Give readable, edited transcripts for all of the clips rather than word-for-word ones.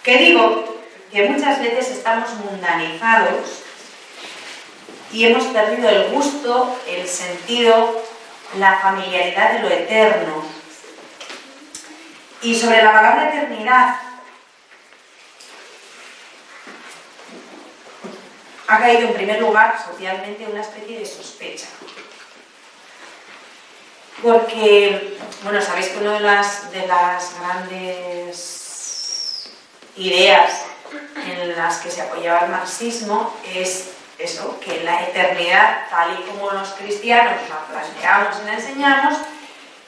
Que digo que muchas veces estamos mundanizados y hemos perdido el gusto, el sentido, la familiaridad de lo eterno. Y sobre la palabra eternidad, ha caído en primer lugar socialmente una especie de sospecha. Porque, bueno, sabéis que una de las grandes ideas en las que se apoyaba el marxismo es eso, que la eternidad, tal y como los cristianos la planteamos y la enseñamos,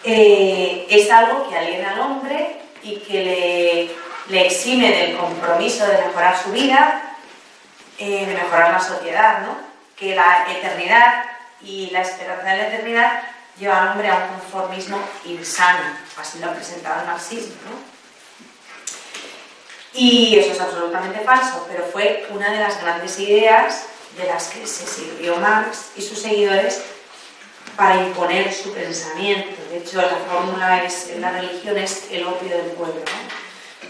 es algo que aliena al hombre y que le exime del compromiso de mejorar su vida, de mejorar la sociedad, ¿no? Que la eternidad y la esperanza de la eternidad lleva al hombre a un conformismo insano, así lo ha presentado el marxismo, ¿no? Y eso es absolutamente falso, pero fue una de las grandes ideas de las que se sirvió Marx y sus seguidores para imponer su pensamiento. De hecho, la fórmula es: la religión es el opio del pueblo, ¿no?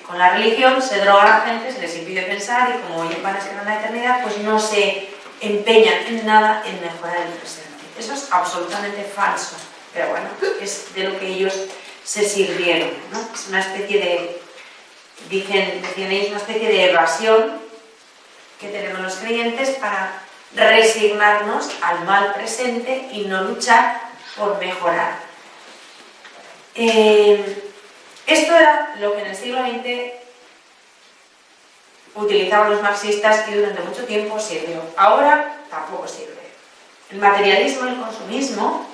Con la religión se droga a la gente, se les impide pensar, y como ellos van a esperar la eternidad, pues no se empeñan en nada en mejorar el presente. Eso es absolutamente falso, pero bueno, es de lo que ellos se sirvieron, ¿no? Es una especie de, decían ellos, una especie de evasión que tenemos los creyentes para resignarnos al mal presente y no luchar por mejorar. Esto era lo que en el siglo XX utilizaban los marxistas y durante mucho tiempo sirvió. Ahora tampoco sirve. El materialismo y el consumismo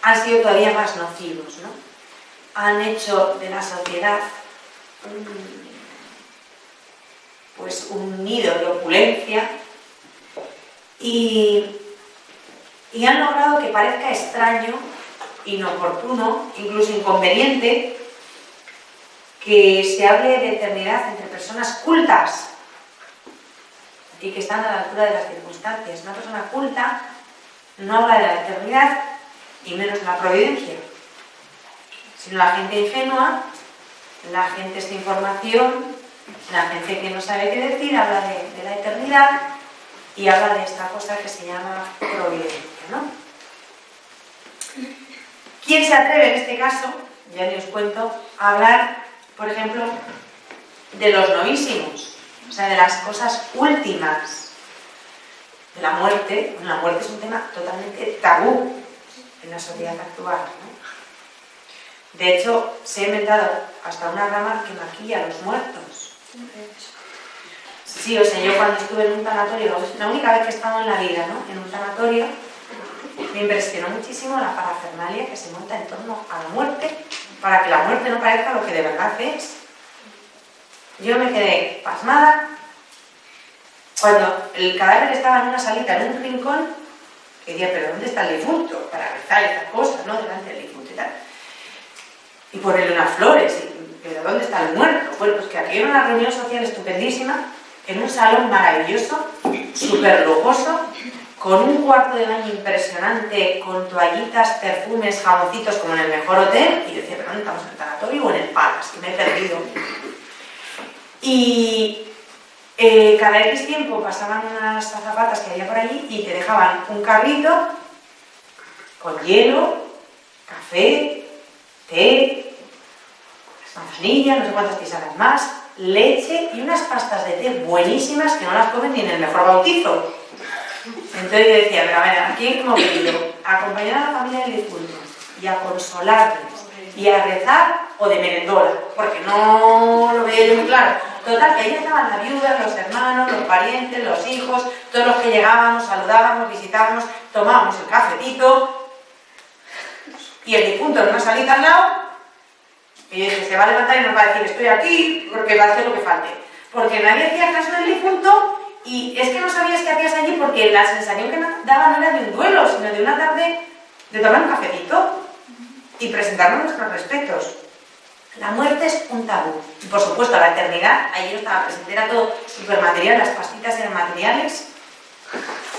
han sido todavía más nocivos, ¿no? Han hecho de la sociedad un nido de opulencia y han logrado que parezca extraño, inoportuno, incluso inconveniente, que se hable de eternidad entre personas cultas y que están a la altura de las circunstancias. Una persona culta no habla de la eternidad y menos de la providencia, sino la gente ingenua, la gente sin información, la gente que no sabe qué decir, habla de la eternidad y habla de esta cosa que se llama providencia, ¿no? ¿Quién se atreve en este caso, ya ni os cuento, a hablar, por ejemplo, de los novísimos? O sea, de las cosas últimas, de la muerte. Bueno, la muerte es un tema totalmente tabú en la sociedad actual, ¿no? De hecho, se ha inventado hasta una rama que maquilla a los muertos. Sí, o sea, yo cuando estuve en un tanatorio, la única vez que he estado en la vida, ¿no?, en un tanatorio, me impresionó muchísimo la parafernalia que se monta en torno a la muerte, para que la muerte no parezca lo que de verdad es. Yo me quedé pasmada cuando el cadáver estaba en una salita, en un rincón, que decía, pero ¿dónde está el difunto? Para rezar estas cosas, ¿no?, delante del difunto y tal. Y ponerle unas flores, pero ¿dónde está el muerto? Bueno, pues que aquí era una reunión social estupendísima, en un salón maravilloso, súper lujoso, con un cuarto de baño impresionante, con toallitas, perfumes, jaboncitos, como en el mejor hotel. Y yo decía, ¿pero dónde estamos? ¿En el tanatorio o en el Palace? Que me he perdido. Y cada X tiempo pasaban unas azafatas que había por allí y te dejaban un carrito con hielo, café, té, manzanilla, no sé cuántas tisanas más, leche y unas pastas de té buenísimas que no las comen ni en el mejor bautizo. Entonces yo decía, pero a ver, aquí como venido a acompañar a la familia del difunto y a consolarles y a rezar, o de merendola, porque no lo veía yo muy claro. Total, que ahí estaban las viudas, los hermanos, los parientes, los hijos, todos los que llegábamos, saludábamos, visitábamos, tomábamos el cafetito y el difunto en una salita al lado, y yo dije, se va a levantar y nos va a decir, estoy aquí, porque va a hacer lo que falte. Porque nadie hacía caso del difunto. Y es que no sabías qué hacías allí, porque la sensación que daba no era de un duelo, sino de una tarde de tomar un cafetito y presentarnos nuestros respetos. La muerte es un tabú. Y por supuesto, la eternidad, ayer estaba presente, era todo supermaterial, las pastitas eran materiales.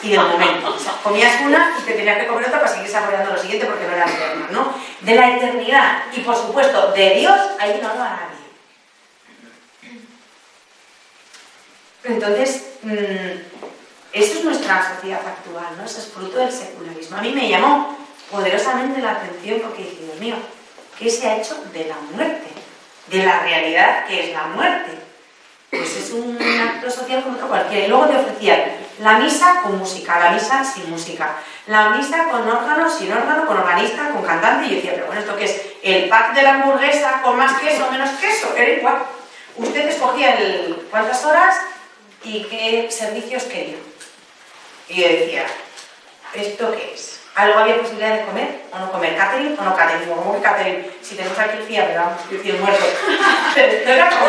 y del momento. O sea, comías una y te tenías que comer otra para seguir saboreando lo siguiente porque no era eterno, ¿no? De la eternidad y, por supuesto, de Dios, ahí no va a nadie. Entonces, eso es nuestra sociedad actual, ¿no? Eso es fruto del secularismo. A mí me llamó poderosamente la atención porque dije, Dios mío, ¿qué se ha hecho de la muerte? De la realidad que es la muerte. Pues es un acto social como otro cualquiera. Y luego te ofrecían la misa con música, la misa sin música, la misa con órgano, sin órgano, con organista, con cantante. Y yo decía, pero bueno, ¿esto qué es? ¿El pack de la hamburguesa con más queso o menos queso? Era igual. Usted escogía cuántas horas y qué servicios quería. Y yo decía, ¿esto qué es? ¿Algo había posibilidad de comer o no comer? ¿Catering o no catering? Digo, ¿cómo que catering? Si tenemos aquí el FIA, pero vamos, el FIA muerto. Pero esto era como...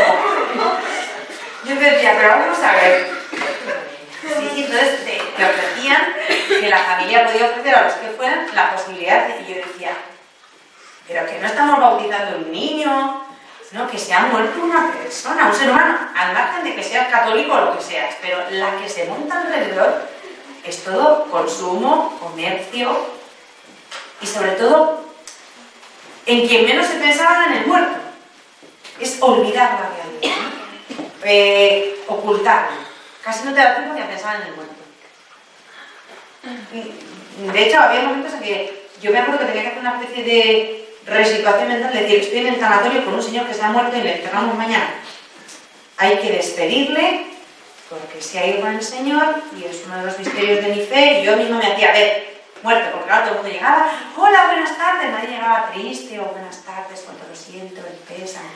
Yo decía, pero vamos a ver. Sí, entonces te ofrecían que la familia podía ofrecer a los que fueran la posibilidad de... Y yo decía, pero que no estamos bautizando un niño, no, que se ha muerto una persona, un ser humano, al margen de que seas católico o lo que seas, pero la que se monta alrededor es todo consumo, comercio y sobre todo en quien menos se pensaba en el muerto. Es olvidar la realidad, ¿no? Ocultarlo. Casi no te da tiempo ni a pensar en el muerto. De hecho, había momentos en que yo me acuerdo que tenía que hacer una especie de resituación mental, decir, estoy en el tanatorio con un señor que se ha muerto y le enterramos mañana. Hay que despedirle porque se ha ido con el Señor y es uno de los misterios de mi fe y yo mismo me hacía ver muerto, porque claro, todo el mundo llegaba, hola, buenas tardes, nadie llegaba triste o buenas tardes, cuánto lo siento, el pésame.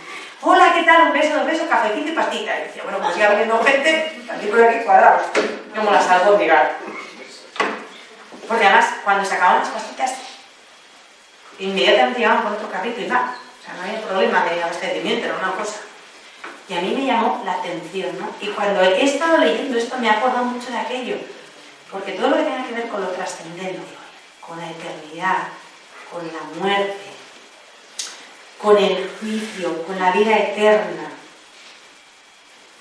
Hola, ¿qué tal? Un beso, dos besos, cafecito y pastita. Y decía, bueno, pues siga viniendo gente, aquí por aquí cuadrados, como las albóndigas. Porque además, cuando se acababan las pastitas, inmediatamente llegaban con otro carrito y nada. O sea, no había problema de abastecimiento, era una cosa. Y a mí me llamó la atención, ¿no? Y cuando he estado leyendo esto me ha acordado mucho de aquello. Porque todo lo que tenga que ver con lo trascendente, con la eternidad, con la muerte, con el juicio, con la vida eterna,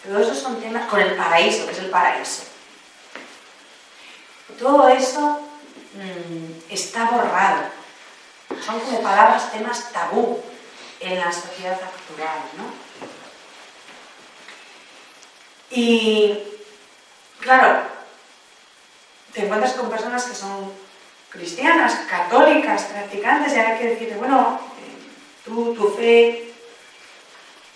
todos esos son temas, con el paraíso, que es el paraíso. Todo eso está borrado. Son como palabras, temas tabú en la sociedad actual, ¿no? Y, claro, te encuentras con personas que son cristianas, católicas, practicantes, y hay que decirte, bueno, tu fe,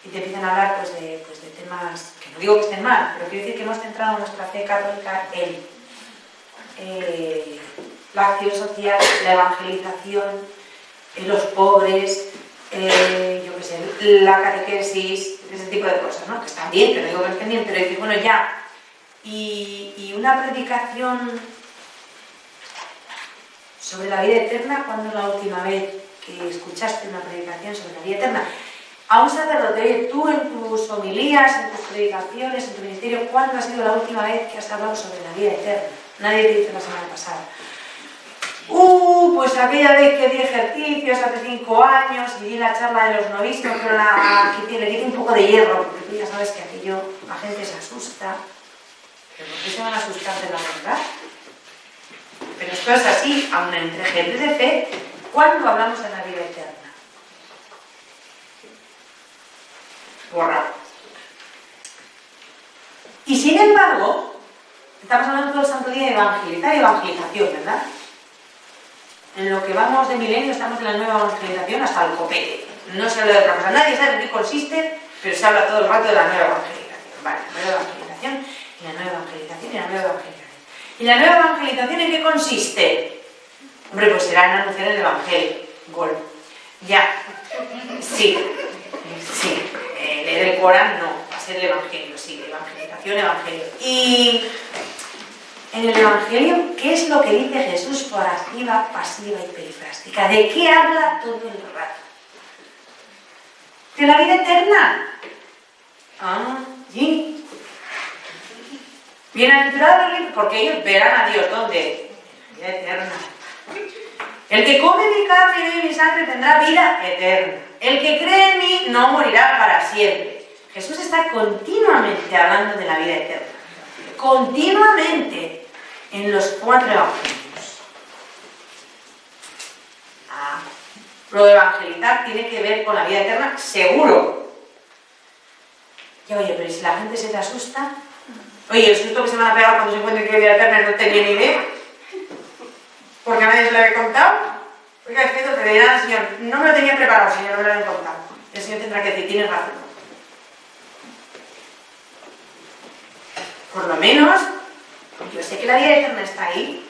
y te empiezan a hablar pues de temas, que no digo que estén mal, pero quiero decir que hemos centrado nuestra fe católica en la acción social, la evangelización, en los pobres, yo qué sé, la catequesis, ese tipo de cosas, ¿no? Que están bien, que no digo que estén bien, pero decir, bueno, ya. Y una predicación sobre la vida eterna, ¿cuándo es la última vez que escuchaste una predicación sobre la vida eterna? A un sacerdote, oye, tú en tus homilías, en tus predicaciones, en tu ministerio, ¿cuándo ha sido la última vez que has hablado sobre la vida eterna? Nadie te dice la semana pasada. Pues aquella vez que di ejercicios hace 5 años y di la charla de los novismos, pero le quité un poco de hierro, porque tú ya sabes que aquello, la gente se asusta. ¿Pero por qué se van a asustar de la verdad? Pero esto es así, aun entre gente de fe, ¿cuándo hablamos de la vida eterna? Borrado. Y sin embargo, estamos hablando todo el santo día de evangelizar y evangelización, ¿verdad? En lo que vamos de milenio estamos en la nueva evangelización hasta el copete. No se habla de otra cosa. Nadie sabe en qué consiste, pero se habla todo el rato de la nueva evangelización. Vale, la nueva evangelización y la nueva evangelización y la nueva evangelización. ¿Y la nueva evangelización en qué consiste? Hombre, pues será en anunciar el evangelio. Gol. Ya. Sí. Sí. Leer el Corán no. Va a ser el evangelio. Sí, evangelización, evangelio. Y en el evangelio, ¿qué es lo que dice Jesús por activa, pasiva y perifrástica? ¿De qué habla todo el rato? ¿De la vida eterna? Ah, sí. Bienaventurados, porque ellos verán a Dios. ¿Dónde? Vida eterna. El que come mi carne y bebe mi sangre tendrá vida eterna. El que cree en mí no morirá para siempre. Jesús está continuamente hablando de la vida eterna. Continuamente. en los 4 evangelios. Lo de evangelizar tiene que ver con la vida eterna, seguro. Y oye, pero ¿y si la gente se te asusta? Oye, el susto que se van a pegar cuando se encuentren que hay vida eterna no tenía ni idea. Porque a nadie se lo había contado. Oiga, es cierto, te dirán al Señor, no me lo tenía preparado, Señor, no me lo habían contado. El Señor tendrá que decir, tienes razón. Por lo menos, yo sé que la vida eterna está ahí.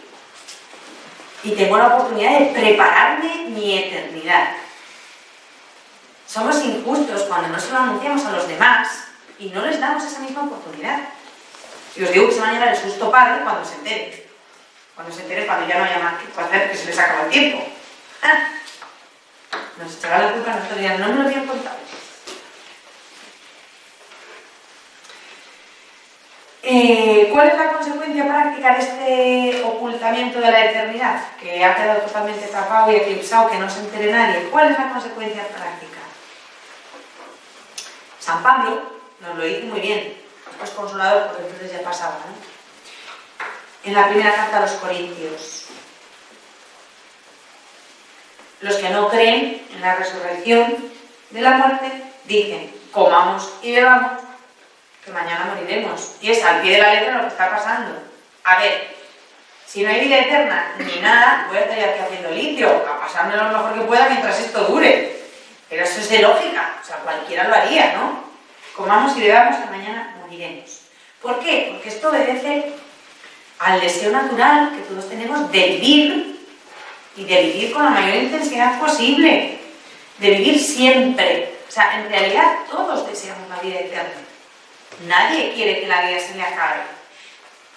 Y tengo la oportunidad de prepararme mi eternidad. Somos injustos cuando no se lo anunciamos a los demás y no les damos esa misma oportunidad. Y os digo que se van a llevar el susto padre cuando se enteren. Cuando se enteren, cuando ya no haya más que hacer, que se les acaba el tiempo. Nos echará la culpa a nosotros y dirán, no me lo habían contado. ¿Cuál es la consecuencia práctica de este ocultamiento de la eternidad? Que ha quedado totalmente tapado y eclipsado, que no se entere nadie. ¿Cuál es la consecuencia práctica? San Pablo nos lo dice muy bien, pues consolador, porque entonces ya pasaba, ¿no? En la primera carta a los Corintios. Los que no creen en la resurrección de la muerte dicen, comamos y bebamos, que mañana moriremos. Y es al pie de la letra lo que está pasando. A ver, si no hay vida eterna ni nada, voy a estar aquí haciendo litio, a pasarme lo mejor que pueda mientras esto dure. Pero eso es de lógica, o sea, cualquiera lo haría, ¿no? Comamos y bebamos, que mañana moriremos. ¿Por qué? Porque esto obedece al deseo natural que todos tenemos de vivir, y de vivir con la mayor intensidad posible, de vivir siempre. O sea, en realidad todos deseamos la vida eterna. Nadie quiere que la vida se le acabe.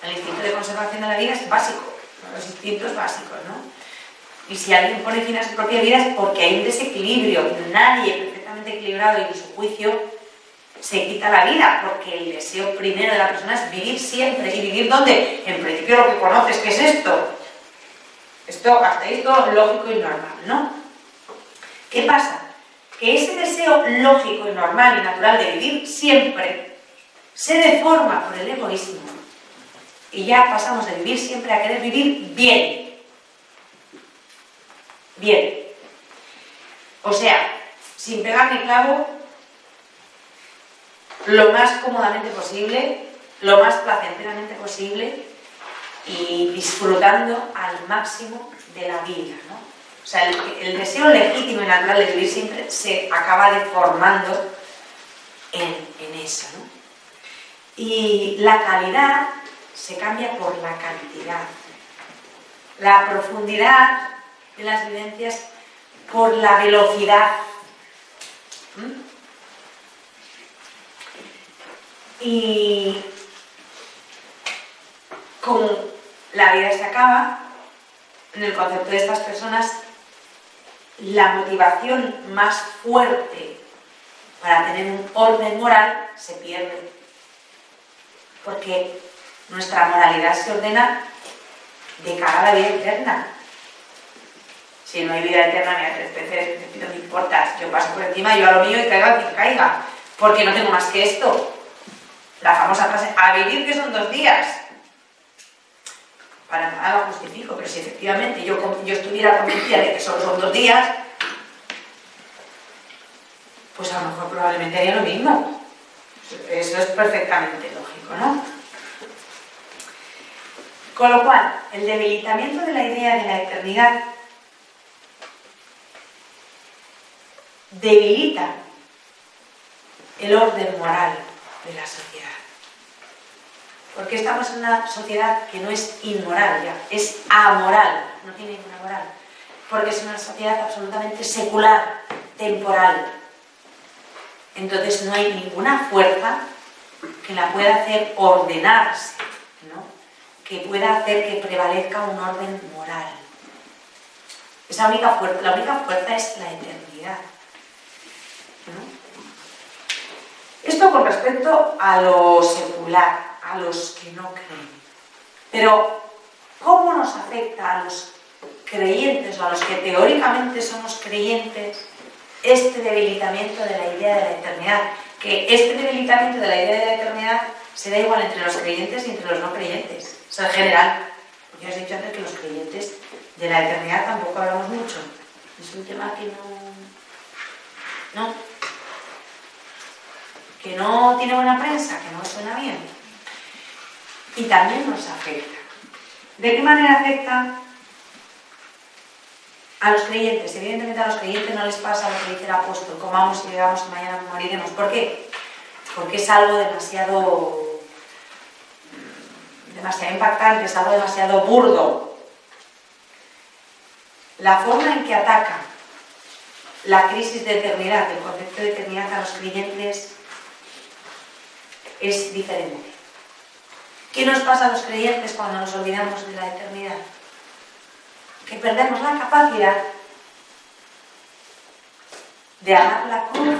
El instinto de conservación de la vida es básico, los instintos básicos, ¿no? Y si alguien pone fin a su propia vida es porque hay un desequilibrio. Nadie perfectamente equilibrado y en su juicio se quita la vida, porque el deseo primero de la persona es vivir siempre. ¿Y vivir dónde? En principio lo que conoces, ¿qué es esto? Esto, hasta ahí es todo lógico y normal, ¿no? ¿Qué pasa? Que ese deseo lógico y normal y natural de vivir siempre se deforma por el egoísmo. Y ya pasamos de vivir siempre a querer vivir bien. Bien. O sea, sin pegar ni clavo, lo más cómodamente posible, lo más placenteramente posible y disfrutando al máximo de la vida, ¿no? O sea, el deseo legítimo y natural de vivir siempre se acaba deformando en eso, ¿no? Y la calidad se cambia por la cantidad. La profundidad de las vivencias por la velocidad. Y como la vida se acaba, en el concepto de estas personas, la motivación más fuerte para tener un orden moral se pierde. Porque nuestra moralidad se ordena de cara a la vida eterna. Si no hay vida eterna, mira, 3 veces, no me importa, yo paso por encima, yo a lo mío y caiga quien caiga, porque no tengo más que esto. La famosa frase, a vivir que son 2 días. Para nada lo justifico, pero si efectivamente yo estuviera convencida de que solo son 2 días, pues a lo mejor probablemente haría lo mismo. Eso es perfectamente lógico, ¿no? Con lo cual, el debilitamiento de la idea de la eternidad debilita el orden moral de la sociedad. Porque estamos en una sociedad que no es inmoral ya, es amoral, no tiene ninguna moral. Porque es una sociedad absolutamente secular, temporal. Entonces no hay ninguna fuerza que la pueda hacer ordenarse, ¿no? Que pueda hacer que prevalezca un orden moral. Esa única fuerza, la única fuerza es la eternidad, ¿no? Esto con respecto a lo secular, a los que no creen. Pero, ¿cómo nos afecta a los creyentes o a los que teóricamente somos creyentes este debilitamiento de la idea de la eternidad? Que este debilitamiento de la idea de la eternidad se da igual entre los creyentes y entre los no creyentes. O sea, en general. Ya os he dicho antes que los creyentes de la eternidad tampoco hablamos mucho. Es un tema que no tiene buena prensa, que no suena bien. Y también nos afecta. ¿De qué manera afecta a los creyentes? Evidentemente a los creyentes no les pasa lo que dice el apóstol: comamos y bebamos y mañana moriremos. ¿Por qué? Porque es algo demasiado impactante, es algo demasiado burdo. La forma en que ataca la crisis de eternidad, el concepto de eternidad a los creyentes, es diferente. ¿Qué nos pasa a los creyentes cuando nos olvidamos de la eternidad? Que perdemos la capacidad de amar la cruz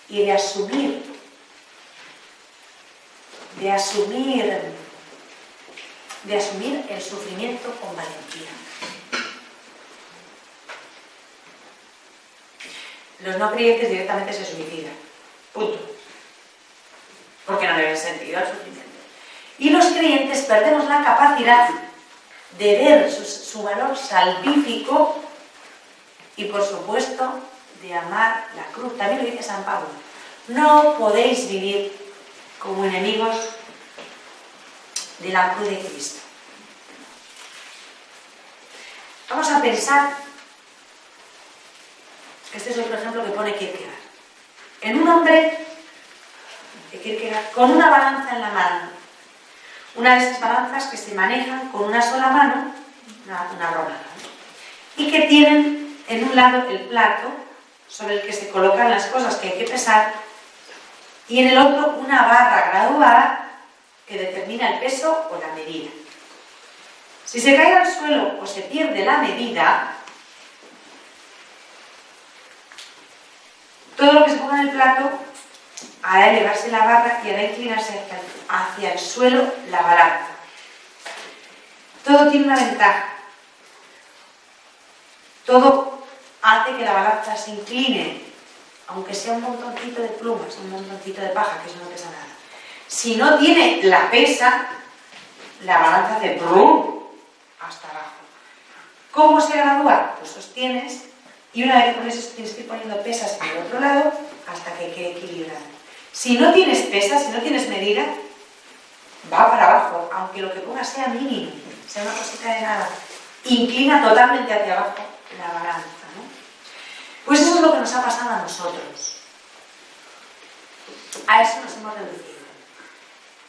y de asumir el sufrimiento con valentía. Los no creyentes directamente se suicidan. Punto. Porque no le ven sentido al sufrimiento. Y los creyentes perdemos la capacidad de ver su valor salvífico y, por supuesto, de amar la cruz. También lo dice San Pablo. No podéis vivir como enemigos de la cruz de Cristo. Vamos a pensar, este es otro ejemplo que pone Kierkegaard, en un hombre de Kierkegaard con una balanza en la mano. Una de esas balanzas que se manejan con una sola mano, una romana, y que tienen en un lado el plato sobre el que se colocan las cosas que hay que pesar, y en el otro una barra graduada que determina el peso o la medida. Si se cae al suelo o se pierde la medida, todo lo que se ponga en el plato hará elevarse la barra y hará inclinarse hacia el suelo la balanza. Todo tiene una ventaja. Todo hace que la balanza se incline, aunque sea un montoncito de plumas, un montoncito de paja, que eso no pesa nada. Si no tiene la pesa, la balanza hace brum hasta abajo. ¿Cómo se gradúa? Pues sostienes, y una vez que pones eso tienes que ir poniendo pesas por el otro lado hasta que quede equilibrado. Si no tienes pesas, si no tienes medida, va para abajo, aunque lo que pongas sea mínimo, sea una cosita de nada. Inclina totalmente hacia abajo la balanza, ¿no? Pues eso es lo que nos ha pasado a nosotros. A eso nos hemos reducido.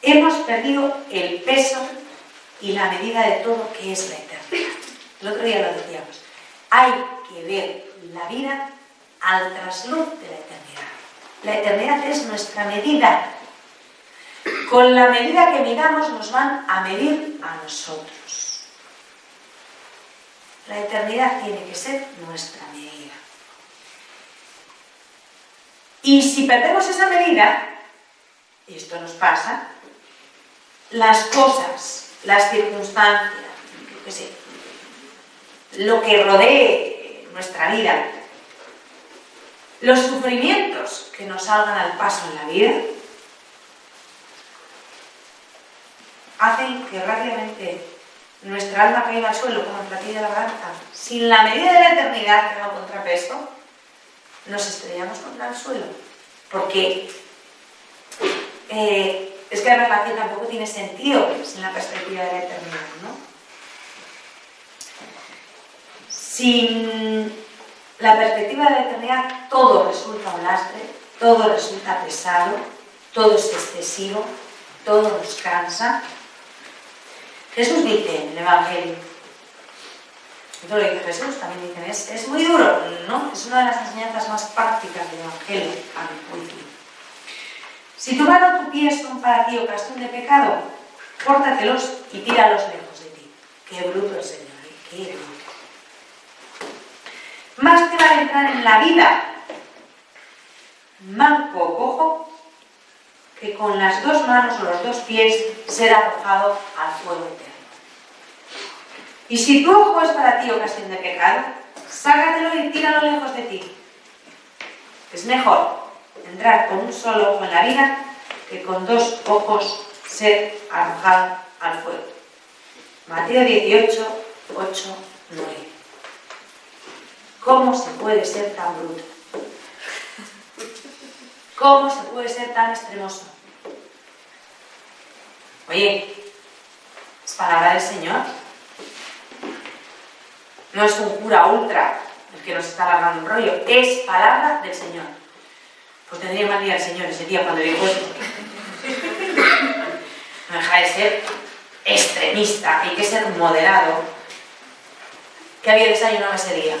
Hemos perdido el peso y la medida de todo que es la eternidad. El otro día lo decíamos. Hay que ver la vida al trasluz de la eternidad. La eternidad es nuestra medida. Con la medida que midamos nos van a medir a nosotros. La eternidad tiene que ser nuestra medida. Y si perdemos esa medida, y esto nos pasa, las cosas, las circunstancias, yo qué sé, lo que rodee nuestra vida, los sufrimientos que nos salgan al paso en la vida, hacen que rápidamente nuestra alma caiga al suelo como el platillo de la balanza. Sin la medida de la eternidad que da un contrapeso, nos estrellamos contra el suelo. Porque es que la relación tampoco tiene sentido sin la perspectiva de la eternidad, ¿no? Sin la perspectiva de la eternidad, todo resulta un lastre, todo resulta pesado, todo es excesivo, todo nos cansa. Jesús dice en el Evangelio, esto lo dice Jesús, también dicen, es muy duro, ¿no? Es una de las enseñanzas más prácticas del Evangelio, a mi juicio. Si tu mano o tu pie son para ti ocasión de pecado, córtatelos y tíralos lejos de ti. Qué bruto el Señor, ¿eh? Qué bruto. Más te vale entrar en la vida manco o cojo que con las dos manos o los dos pies ser arrojado al fuego eterno. Y si tu ojo es para ti ocasión de pecado, sácatelo y tíralo lejos de ti. Es mejor entrar con un solo ojo en la vida que con dos ojos ser arrojado al fuego. Mateo 18, 8, 9. ¿Cómo se puede ser tan bruto? ¿Cómo se puede ser tan extremoso? Oye, es palabra del Señor. No es un cura ultra el que nos está alargando un rollo, es palabra del Señor. Pues tendría mal día el Señor ese día cuando dijo esto. No deja de ser extremista, hay que ser moderado. ¿Qué había desayunado ese día?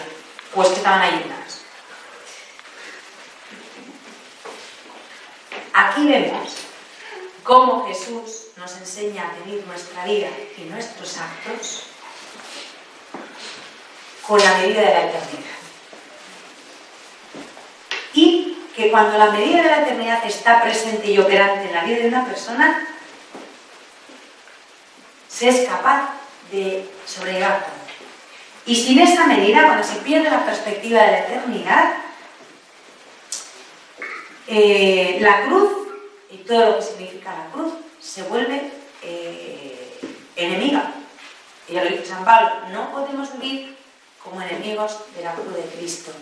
Pues que estaban ayunas. Aquí vemos cómo Jesús nos enseña a vivir nuestra vida y nuestros actos con la medida de la eternidad. Y que cuando la medida de la eternidad está presente y operante en la vida de una persona, se es capaz de sobrellevar todo. Y sin esa medida, cuando se pierde la perspectiva de la eternidad, la cruz y todo lo que significa la cruz se vuelve enemiga. Y ya lo dice San Pablo, no podemos vivir como enemigos de la cruz de Cristo.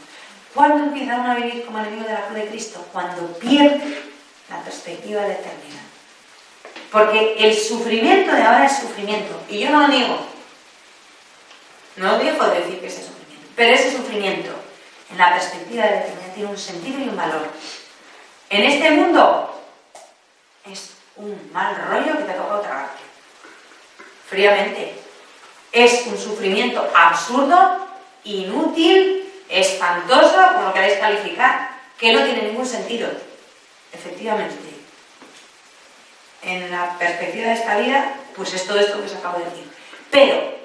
¿Cuándo empieza uno a vivir como enemigo de la cruz de Cristo? Cuando pierde la perspectiva de la eternidad. Porque el sufrimiento de ahora es sufrimiento, y yo no lo niego. No dejo de decir que es sufrimiento, pero ese sufrimiento en la perspectiva de la eternidad tiene un sentido y un valor. En este mundo es un mal rollo que te toca tragarte. Fríamente. Es un sufrimiento absurdo, inútil, espantoso, como lo queráis calificar, que no tiene ningún sentido. Efectivamente. En la perspectiva de esta vida, pues es todo esto que os acabo de decir. Pero,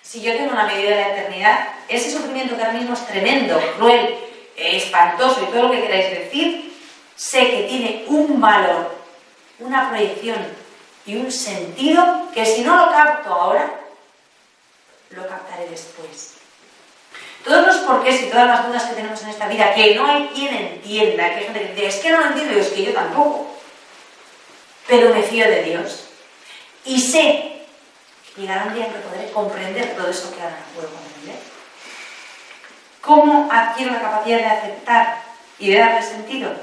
si yo tengo una medida de la eternidad, ese sufrimiento que ahora mismo es tremendo, cruel, espantoso y todo lo que queráis decir, sé que tiene un valor, una proyección y un sentido que si no lo capto ahora, lo captaré después. Todos los porqués y todas las dudas que tenemos en esta vida, que no hay quien entienda, que hay gente que dice, es que no lo entiendo, es que yo tampoco. Pero me fío de Dios. Y sé que llegará un día en que podré comprender todo eso que ahora no puedo comprender. ¿Cómo adquiero la capacidad de aceptar y de darle sentido?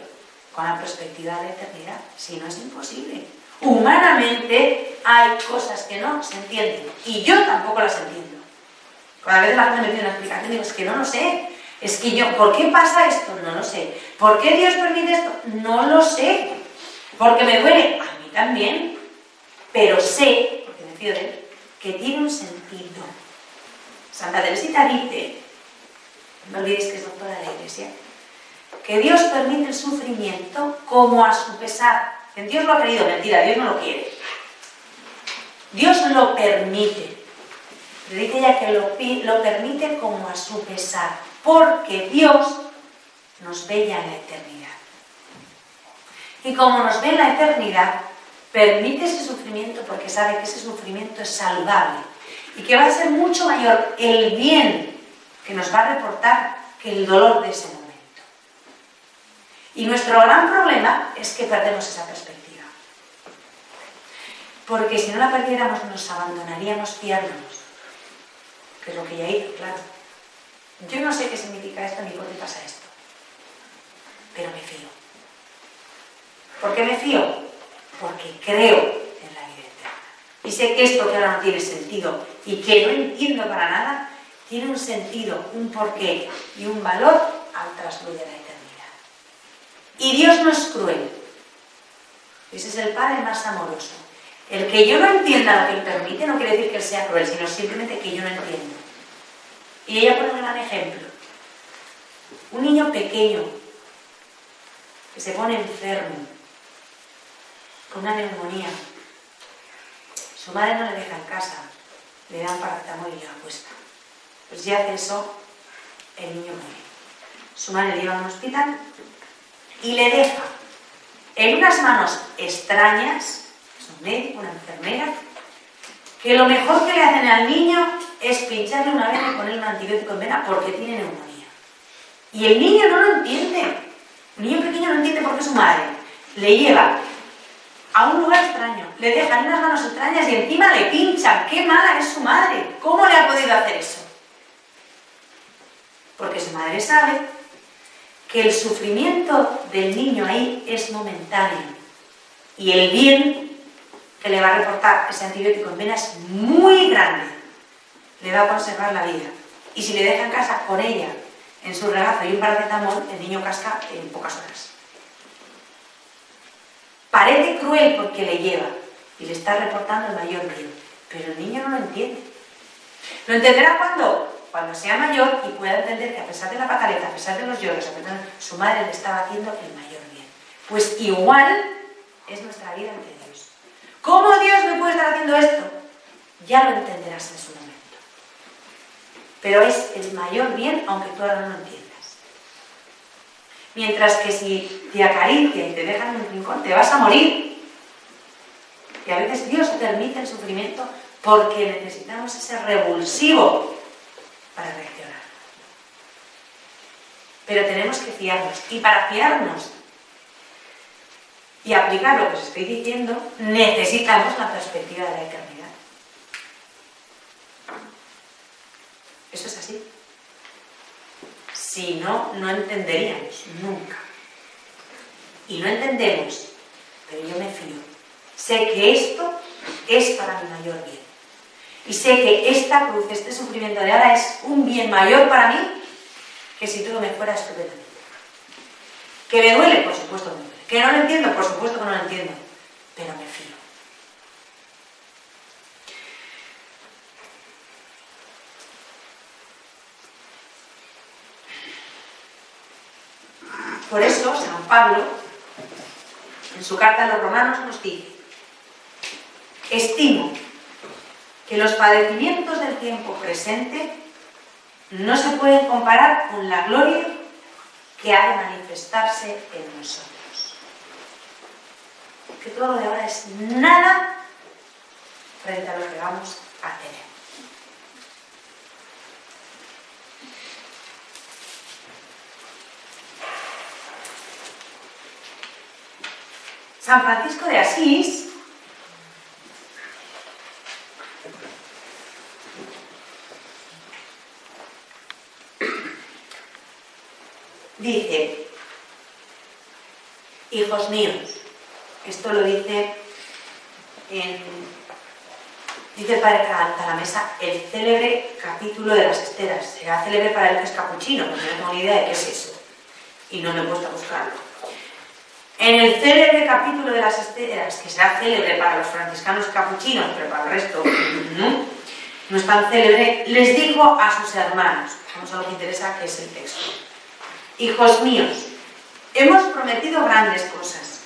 Con la perspectiva de la eternidad. Si no, es imposible. Humanamente hay cosas que no se entienden. Y yo tampoco las entiendo. Cada vez la gente me pide una explicación y digo, es que no lo sé. Es que yo, ¿por qué pasa esto? No lo sé. ¿Por qué Dios permite esto? No lo sé. Porque me duele, a mí también, pero sé, porque me fío de él, que tiene un sentido. Santa Teresita dice, no olvidéis que es doctora de la Iglesia, que Dios permite el sufrimiento como a su pesar. Que Dios lo ha querido, mentira, Dios no lo quiere. Dios lo permite. Le dice ella que lo permite como a su pesar, porque Dios nos ve ya en la eternidad. Y como nos ve en la eternidad, permite ese sufrimiento porque sabe que ese sufrimiento es saludable y que va a ser mucho mayor el bien que nos va a reportar que el dolor de ese momento. Y nuestro gran problema es que perdemos esa perspectiva. Porque si no la perdiéramos, nos abandonaríamos fiándonos. Que es lo que ella hizo, claro. Yo no sé qué significa esto ni por qué pasa esto. Pero me fío. ¿Por qué me fío? Porque creo en la vida eterna. Y sé que esto que ahora no tiene sentido y que no entiendo para nada, tiene un sentido, un porqué y un valor al trasluz de la eternidad. Y Dios no es cruel. Ese es el Padre más amoroso. El que yo no entienda lo que Él permite no quiere decir que Él sea cruel, sino simplemente que yo no entiendo. Y ella pone un gran ejemplo. Un niño pequeño que se pone enfermo con una neumonía. Su madre no le deja en casa, le dan paracetamol y le acuesta. Pues ya hace eso, el niño muere. Su madre le lleva a un hospital y le deja en unas manos extrañas, un médico, una enfermera, que lo mejor que le hacen al niño es pincharle una vena y ponerle un antibiótico en vena porque tiene neumonía. Y el niño no lo entiende. El niño pequeño no entiende por qué su madre le lleva a un lugar extraño, le dejan unas manos extrañas y encima le pinchan. ¡Qué mala es su madre! ¿Cómo le ha podido hacer eso? Porque su madre sabe que el sufrimiento del niño ahí es momentáneo y el bien que le va a reportar ese antibiótico en vena es muy grande. Le va a conservar la vida. Y si le deja en casa con ella, en su regazo y un paracetamol, el niño casca en pocas horas. Parece cruel porque le lleva y le está reportando el mayor bien, pero el niño no lo entiende. Lo entenderá cuando sea mayor y pueda entender que a pesar de la pataleta, a pesar de los lloros, a pesar de su madre le estaba haciendo el mayor bien. Pues igual es nuestra vida ante Dios. ¿Cómo Dios me puede estar haciendo esto? Ya lo entenderás en su momento. Pero es el mayor bien, aunque tú ahora no lo entiendas. Mientras que si te acaricia y te deja en un rincón, te vas a morir. Y a veces Dios permite el sufrimiento porque necesitamos ese revulsivo para reaccionar. Pero tenemos que fiarnos. Y para fiarnos y aplicar lo que os estoy diciendo, necesitamos la perspectiva de la eternidad. Eso es así. Si no, no entenderíamos nunca. Y no entendemos, pero yo me fío. Sé que esto es para mi mayor bien. Y sé que esta cruz, este sufrimiento de ahora es un bien mayor para mí que si todo me fuera estupendamente. Que me duele, por supuesto me duele. Que no lo entiendo, por supuesto que no lo entiendo. Pero me fío. Por eso, San Pablo, en su carta a los romanos, nos dice: estimo que los padecimientos del tiempo presente no se pueden comparar con la gloria que ha de manifestarse en nosotros. Que todo lo de ahora es nada frente a lo que vamos a tener. San Francisco de Asís dice: hijos míos, esto lo dice dice el padre Cantalamessa, el célebre capítulo de las esteras. Será célebre para el que es capuchino, porque no tengo ni idea de qué es eso y no me cuesta buscarlo. En el célebre capítulo de las esteras, que será célebre para los franciscanos capuchinos, pero para el resto no es tan célebre, les dijo a sus hermanos, vamos a lo que interesa, que es el texto: hijos míos, hemos prometido grandes cosas,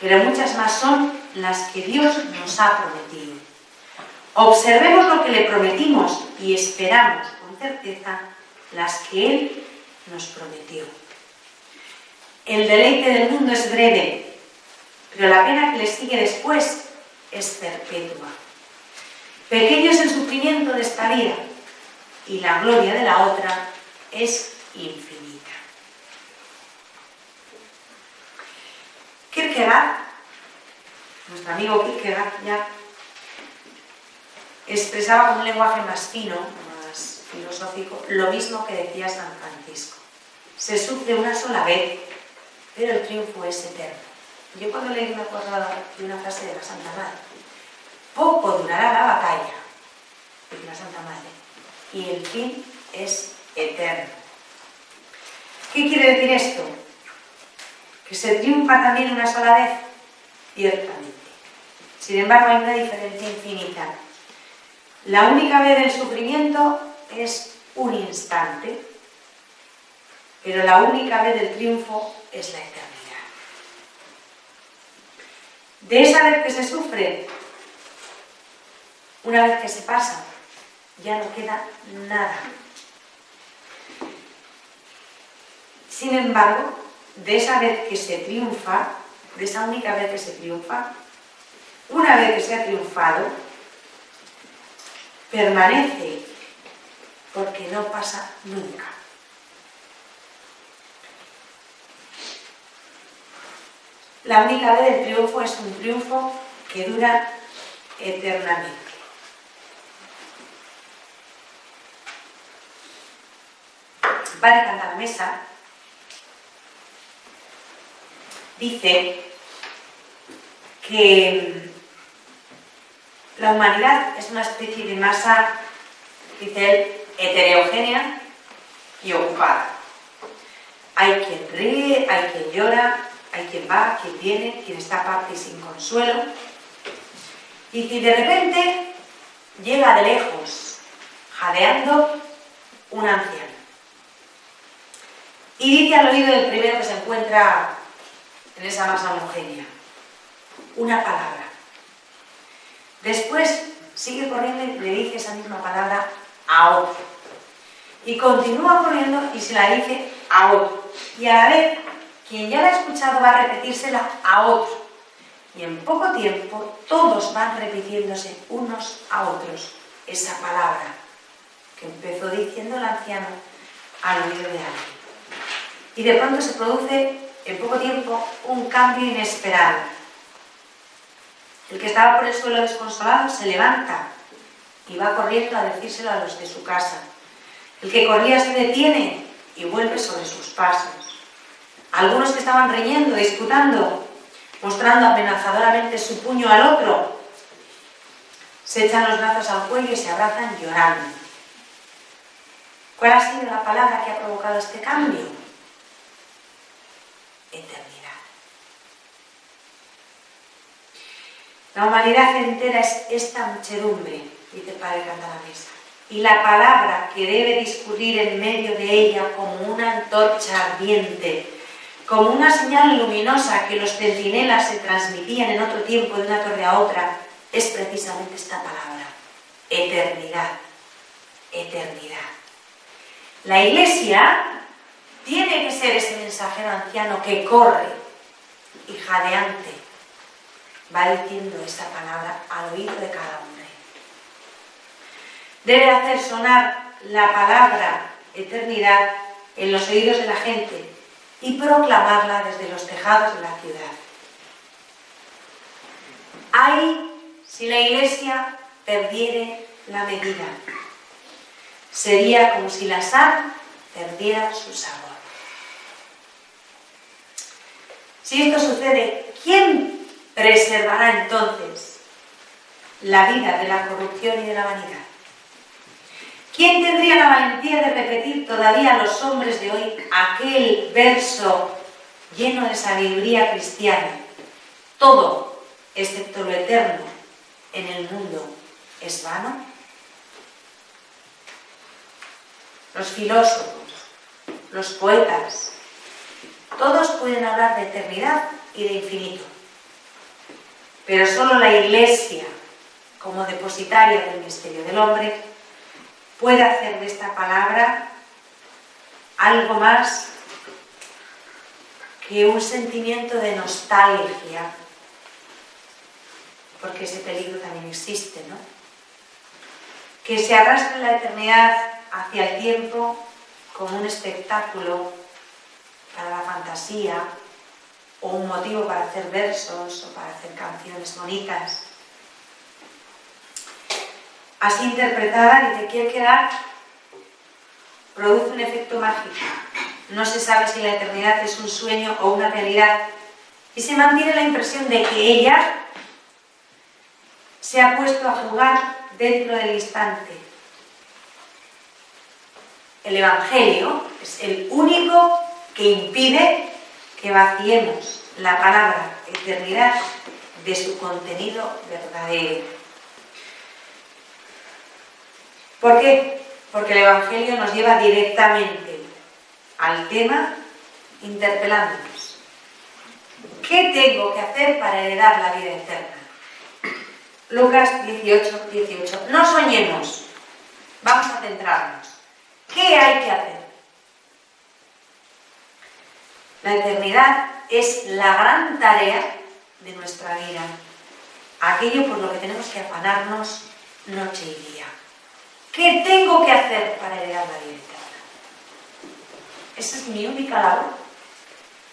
pero muchas más son las que Dios nos ha prometido. Observemos lo que le prometimos y esperamos con certeza las que Él nos prometió. El deleite del mundo es breve, pero la pena que le sigue después es perpetua. Pequeño es el sufrimiento de esta vida y la gloria de la otra es infinita. Kierkegaard, nuestro amigo Kierkegaard, ya expresaba con un lenguaje más fino, más filosófico, lo mismo que decía San Francisco. Se sufre una sola vez, pero el triunfo es eterno. Yo cuando leí me acordaba de una frase de la Santa Madre: poco durará la batalla, dice la Santa Madre, y el fin es eterno. ¿Qué quiere decir esto? ¿Que se triunfa también una sola vez? Ciertamente. Sin embargo, hay una diferencia infinita. La única vez del sufrimiento es un instante, pero la única vez del triunfo es la eternidad. De esa vez que se sufre, una vez que se pasa, ya no queda nada. Sin embargo, de esa vez que se triunfa, de esa única vez que se triunfa, una vez que se ha triunfado, permanece, porque no pasa nunca. La única vez del triunfo es un triunfo que dura eternamente. El padre Cantalamessa dice que la humanidad es una especie de masa, dice él, heterogénea y ocupada. Hay quien ríe, hay quien llora, hay quien va, quien viene, quien está aparte y sin consuelo. Y si de repente llega de lejos, jadeando, un anciano. Y dice al oído del primero que se encuentra en esa masa homogénea una palabra. Después sigue corriendo y le dice esa misma palabra a otro. Y continúa corriendo y se la dice a otro. Y a la vez, quien ya la ha escuchado va a repetírsela a otro. Y en poco tiempo todos van repitiéndose unos a otros esa palabra que empezó diciendo el anciano al oído de alguien. Y de pronto se produce en poco tiempo un cambio inesperado. El que estaba por el suelo desconsolado se levanta y va corriendo a decírselo a los de su casa. El que corría se detiene y vuelve sobre sus pasos. Algunos que estaban riñendo, disputando, mostrando amenazadoramente su puño al otro, se echan los brazos al cuello y se abrazan llorando. ¿Cuál ha sido la palabra que ha provocado este cambio? Eternidad. La humanidad entera es esta muchedumbre, dice el padre Cantalamessa, y la palabra que debe discurrir en medio de ella como una antorcha ardiente, como una señal luminosa que los centinelas se transmitían en otro tiempo de una torre a otra, es precisamente esta palabra: eternidad, eternidad. La Iglesia tiene que ser ese mensajero anciano que corre y jadeante va diciendo esa palabra al oído de cada hombre. Debe hacer sonar la palabra eternidad en los oídos de la gente y proclamarla desde los tejados de la ciudad. Ay, si la Iglesia perdiere la medida, sería como si la sal perdiera su sabor. Si esto sucede, ¿quién preservará entonces la vida de la corrupción y de la vanidad? ¿Quién tendría la valentía de repetir todavía a los hombres de hoy aquel verso lleno de sabiduría cristiana? Todo, excepto lo eterno, en el mundo es vano. Los filósofos, los poetas, todos pueden hablar de eternidad y de infinito. Pero solo la Iglesia, como depositaria del misterio del hombre, puede hacer de esta palabra algo más que un sentimiento de nostalgia, porque ese peligro también existe, ¿no? Que se arrastre la eternidad hacia el tiempo como un espectáculo para la fantasía o un motivo para hacer versos o para hacer canciones bonitas. Así interpretada, dice Kierkegaard, produce un efecto mágico. No se sabe si la eternidad es un sueño o una realidad y se mantiene la impresión de que ella se ha puesto a jugar dentro del instante. El Evangelio es el único que impide que vaciemos la palabra eternidad de su contenido verdadero. ¿Por qué? Porque el Evangelio nos lleva directamente al tema interpelándonos. ¿Qué tengo que hacer para heredar la vida eterna? Lucas 18, 18. No soñemos. Vamos a centrarnos. ¿Qué hay que hacer? La eternidad es la gran tarea de nuestra vida. Aquello por lo que tenemos que afanarnos noche y día. ¿Qué tengo que hacer para heredar la vida eterna? Esa es mi única labor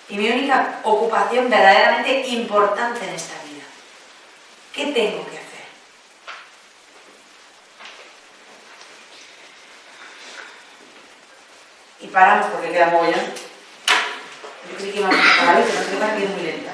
y mi única ocupación verdaderamente importante en esta vida. ¿Qué tengo que hacer? Y paramos porque queda mogollón. Yo creí que íbamos a parar y se nos queda muy lenta.